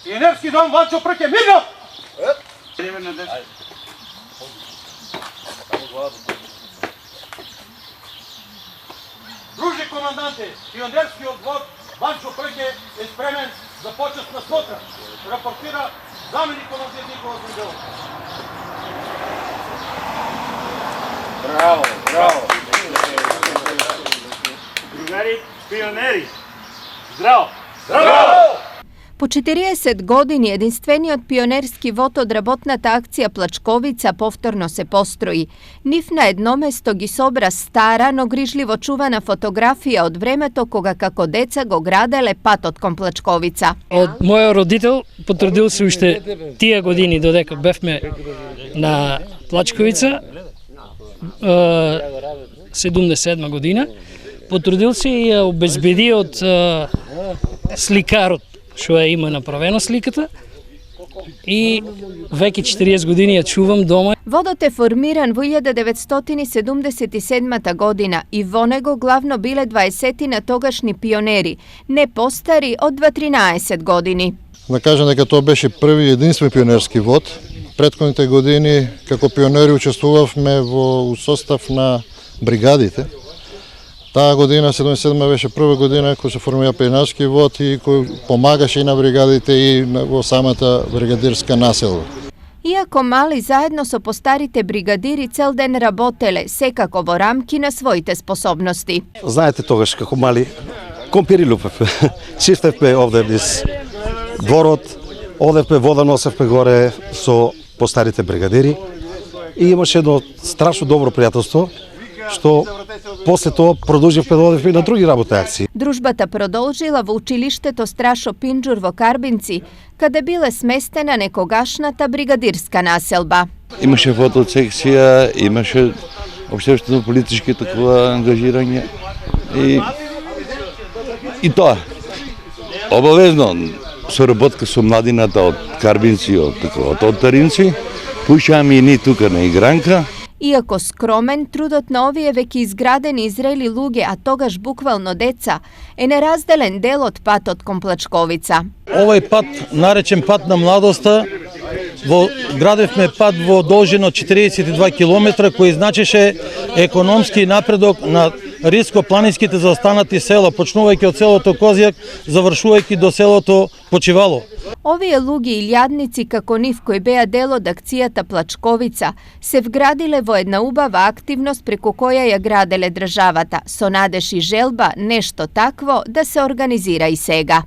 Пионерски дом Ванчо Пръке, мирно! Друже команданте, пионерскиот взвод Ванчо Пръке е спремен за почест на смотра. Рапортира заменик командир Никола Зунделов. Браво, браво! Другари пионери, здраво! Здраво! По 40 години единствениот пионерски вод од работната акција Плачковица повторно се построи. Нив на едно место ги собра стара, но грижливо чувана фотографија од времето кога како деца го граделе патот кон Плачковица. Од мојот родител потрудил се уште тие години додека бевме на Плачковица, 77 година, потрудил се и ја обезбеди од сликарот што ја има направено сликата, и веќе 40 години ја чувам дома. Водот е формиран во 1977 година и во него главно биле 20 на тогашни пионери, не постари од 13 години. Да кажем дека тоа беше први и единствен пионерски вод. Претходните години како пионери учествувавме во состав на бригадите. Таа година, 77 беше прва година кој се формира пионерски вод и кој помагаше и на бригадите и во самата бригадирска населба. Иако мали, заедно со постарите бригадири цел ден работеле, секако во рамки на своите способности. Знаете тогаш како мали компири лупевме. Чистевме овде низ дворот, одевме вода носевме горе со постарите бригадири и имаше едно страшно добро пријателство, што после тоа продолживме да одевме на други работни акции. Дружбата продолжила во училиштето Страшо Пинџур во Карбинци, каде биле сместена некогашната бригадирска населба. Имаше фотосекција, имаше општествено политички такова ангажирање и тоа. Обавезно соработка со младината од Карбинци, од Таринци, пушаме и ни тука на игранка. Иако скромен, трудот на овие веќе изградени и зрели луѓе, а тогаш буквално деца, е неразделен дел од патот кон Плачковица. Овој пат, наречен пат на младоста, градевме пат во должина 42 километра, кој значеше економски напредок на риско-планинските заостанати села, почнувајќи од селото Козјак, завршувајќи до селото Почивало. Овие луѓе и лјадници како нив кои беа дел од акцијата Плачковица се вградиле во една убава активност преку која ја граделе државата, со надеж и желба нешто такво да се организира и сега.